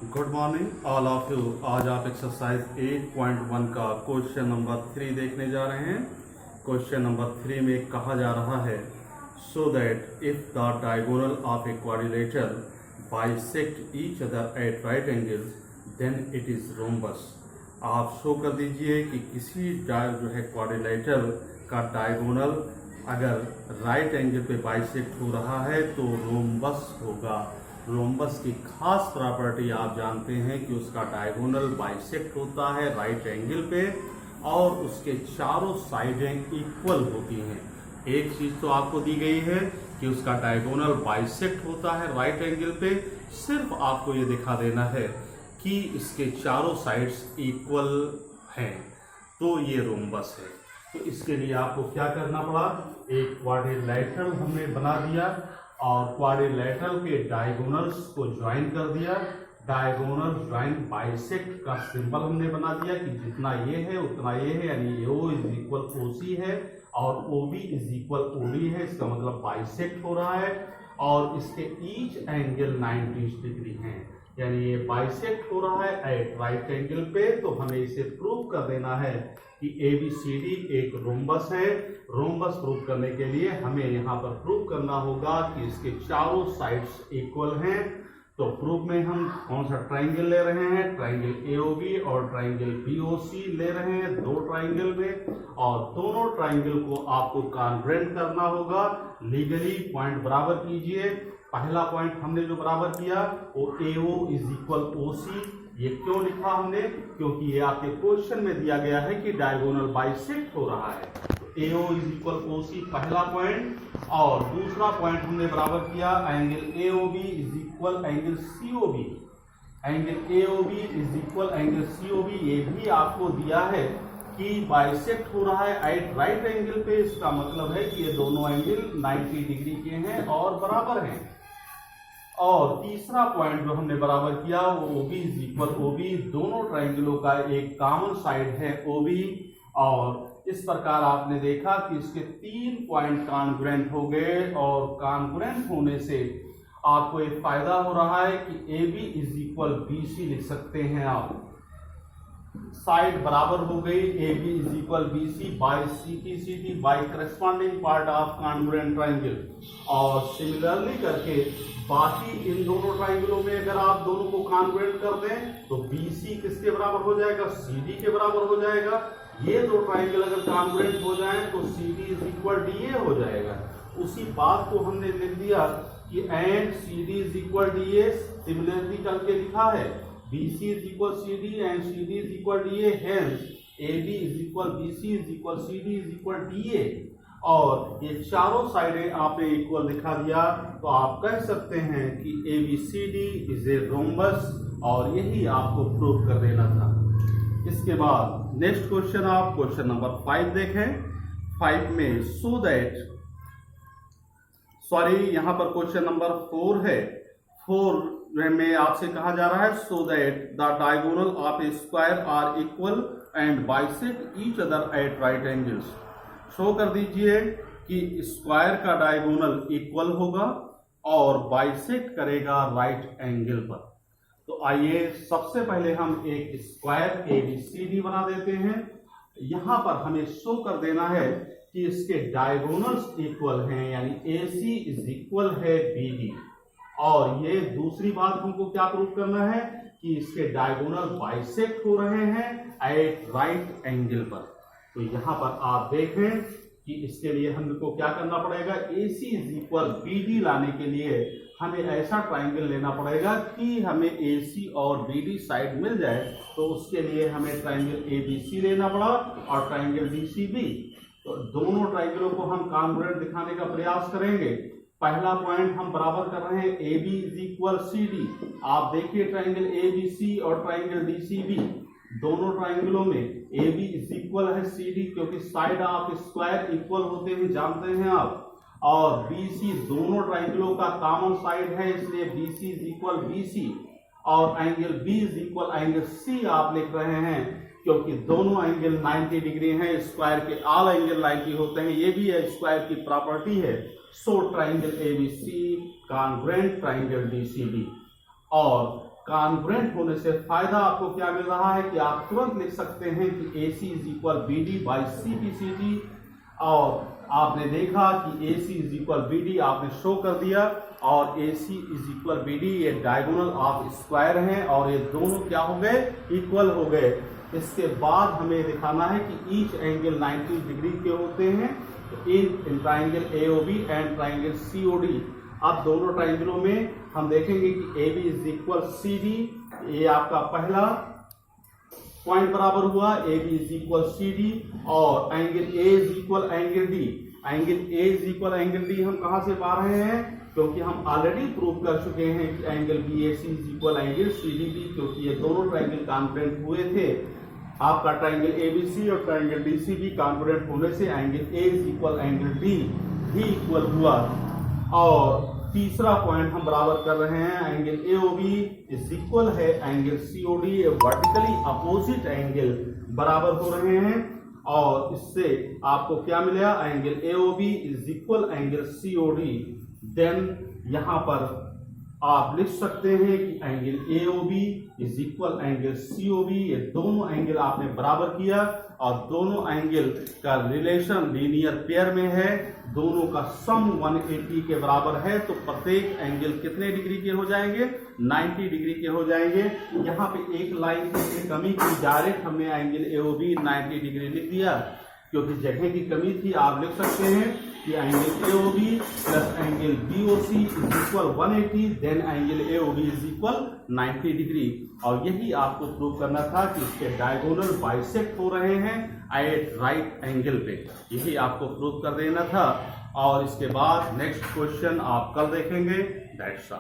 Good morning all of you. आज आप exercise 8.1 का क्वेश्चन नंबर 3 देखने जा रहे हैं। क्वेश्चन नंबर 3 में कहा जा रहा है so that if the diagonal of a quadrilateral bisect each other at right angles then it is rhombus. आप शो कर दीजिए कि किसी जो है क्वाड्रिलेटरल का डायगोनल अगर राइट एंगल पे बाइसेक्ट हो रहा है तो रोम्बस होगा। रोम्बस की खास प्रॉपर्टी आप जानते हैं कि उसका डायगोनल बाइसेक्ट होता है राइट एंगल पे और उसके चारों साइडें इक्वल होती हैं। एक चीज तो आपको दी गई है कि उसका डायगोनल बाइसेक्ट होता है राइट एंगल पे, सिर्फ आपको ये दिखा देना है कि इसके चारों साइड्स इक्वल हैं, तो ये रोम्बस है। तो इसके लिए आपको क्या करना पड़ा, एक क्वाड्रिलेटरल हमने बना दिया और क्वाड्रिलेटरल के डायगोनल्स को ज्वाइन कर दिया। डायगोनल ज्वाइन बाइसेक्ट का सिंबल हमने बना दिया कि जितना ये है उतना ये है, यानी ओ इज इक्वल ओ सी है और O B is equal O D है। इसका मतलब बाइसेक्ट हो रहा है और इसके ईच एंगल 90 डिग्री है, यानी ये बाइसेक्ट हो रहा है एट राइट एंगल पे। तो हमें इसे प्रूव कर देना है कि ABCD एक रोम्बस है। रोम्बस प्रूव करने के लिए हमें यहाँ पर प्रूव करना होगा कि इसके चारों साइड्स इक्वल हैं। तो प्रूफ में हम कौन सा ट्राइंगल ले रहे हैं, ट्राइंगल AOB और ट्राइंगल BOC ले रहे हैं, दो ट्राइंगल में, और दोनों ट्राइंगल को आपको कॉन्ग्रुएंट करना होगा। लीगली पॉइंट बराबर कीजिए। पहला पॉइंट हमने जो बराबर किया वो AO इज इक्वल OC। ये क्यों लिखा हमने, क्योंकि ये आपके क्वेश्चन में दिया गया है कि डायगोनल बाइसेक्ट हो रहा है। तो AO इज इक्वल OC पहला पॉइंट, और दूसरा पॉइंट हमने बराबर किया angle AOB is equal angle COB। Angle AOB is equal angle COB ये भी आपको दिया है कि बाइसेक्ट हो रहा है एट राइट एंगल पे। इसका मतलब है कि ये दोनों एंगल 90 डिग्री के हैं और बराबर हैं। और तीसरा पॉइंट जो हमने बराबर किया वो OB इज इक्वल OB। दोनों ट्राइंगलों का एक कॉमन साइड है OB, और इस प्रकार आपने देखा कि इसके 3 पॉइंट कॉन्ग्रुएंट हो गए, और कॉन्ग्रुएंट होने से आपको एक फायदा हो रहा है कि AB इज इक्वल BC लिख सकते हैं आप। साइड बराबर हो गई, AB is equal BC by CTCT by corresponding part of congruent triangle. और सिमिलरली करके बाकी इन दोनों ट्राइंगलों में अगर आप दोनों को कॉन्ग्रुएंट कर दें तो BC किसके बराबर हो जाएगा, CD के बराबर हो जाएगा। ये दो ट्राइंगल अगर कॉन्ग्रुएंट हो जाएं तो CD इज इक्वल DA हो जाएगा। उसी बात को हमने लिख दिया कि and CD is equal DA। Similarly करके लिखा है BC is equal CD and CD is equal DA, hence AB is equal BC is equal CD is equal DA। और ये चारों साइडें आपने इक्वल दिखा दिया, तो आप कह सकते हैं कि ABCD इज ए रोम्बस, और यही आपको प्रूव कर देना था। इसके बाद नेक्स्ट क्वेश्चन, आप क्वेश्चन नंबर 5 देखें। 5 में सो दैट, सॉरी यहाँ पर क्वेश्चन नंबर 4 है। 4 में आपसे कहा जा रहा है so that the diagonal of a square are equal and bisect each other at right angles. Show कर दीजिए कि स्क्वायर का डायगोनल इक्वल होगा और बाइसेक्ट करेगा राइट एंगल पर। तो आइए सबसे पहले हम एक स्क्वायर ABCD बना देते हैं। यहां पर हमें शो कर देना है कि इसके डायगोनल्स इक्वल हैं, यानी AC इज इक्वल है BD। और ये दूसरी बात हमको क्या प्रूव करना है कि इसके डायगोनल बाइसेक्ट हो रहे हैं एट राइट एंगल पर। तो यहां पर आप देखें कि इसके लिए हमको क्या करना पड़ेगा, AC इज इक्वल BD लाने के लिए हमें ऐसा ट्राइंगल लेना पड़ेगा कि हमें AC और BD साइड मिल जाए। तो उसके लिए हमें ट्राइंगल ABC लेना पड़ा और ट्राइंगल DCB। तो दोनों ट्राइंगलों को हम कॉन्ग्रुएंट दिखाने का प्रयास करेंगे। पहला पॉइंट हम बराबर कर रहे हैं AB इज इक्वल CD। आप देखिए ट्राइंगल ABC और ट्राइंगल DCB, दोनों ट्राइंगलों में AB इज इक्वल है CD, क्योंकि साइड ऑफ स्क्वायर इक्वल होते हैं, जानते हैं आप। और BC दोनों ट्राइंगलों का कॉमन साइड है, इसलिए BC इज इक्वल BC। और angle B is equal angle C आप लिख रहे हैं, क्योंकि दोनों एंगल 90 डिग्री हैं। स्क्वायर के ऑल एंगल 90 होते हैं, ये भी स्क्वायर की प्रॉपर्टी है। So triangle ABC congruent triangle DCB। और कॉन्ग्रुएंट होने से फायदा आपको क्या मिल रहा है कि आप तुरंत लिख सकते हैं कि AC is equal BD by CPCT, और आपने देखा कि AC इज इक्वल BD आपने शो कर दिया, और AC इज इक्वल BD ये डायगोनल ऑफ स्क्वायर हैं और ये दोनों क्या हो गए, इक्वल हो गए। इसके बाद हमें दिखाना है कि ईच एंगल 90 डिग्री के होते हैं in triangle AOB and triangle COD। अब दोनों ट्राइंगलों में हम देखेंगे कि AB इज इक्वल CD, ये आपका पहला पॉइंट बराबर हुआ, AB इज इक्वल CD, और angle A is equal angle D। Angle A is equal angle D हम कहां से पा रहे हैं, क्योंकि हम ऑलरेडी प्रूव कर चुके हैं कि angle BAC is equal angle CDB, क्योंकि ये दोनों ट्राइंगल कॉन्ग्रुएंट हुए थे। आपका ट्राइंगल ABC और ट्राइंगल DCB कॉन्ग्रुएंट होने से angle A is equal angle D भी इक्वल हुआ। और तीसरा पॉइंट हम बराबर कर रहे हैं, एंगल AOB इज इक्वल है angle COD, vertically opposite angle बराबर हो रहे हैं, और इससे आपको क्या मिलेगा, angle AOB is equal angle COD। Then यहां पर आप लिख सकते हैं कि angle AOB is equal angle COB, ये दोनों एंगल आपने बराबर किया, और दोनों एंगल का रिलेशन लीनियर पेयर में है, दोनों का सम 180 के बराबर है, तो प्रत्येक एंगल कितने डिग्री के हो जाएंगे, 90 डिग्री के हो जाएंगे। यहाँ पे एक लाइन की कमी की, डायरेक्ट हमने एंगल AOB 90 डिग्री लिख दिया, क्योंकि जगह की कमी थी। आप लिख सकते हैं कि angle AOB plus angle BOC is equal 180, then angle AOB is equal 90 degree, और यही आपको प्रूव करना था कि इसके डायगोनल बाइसेक्ट हो रहे हैं एट राइट एंगल पे, यही आपको प्रूव कर देना था। और इसके बाद नेक्स्ट क्वेश्चन आप कल देखेंगे। That's all.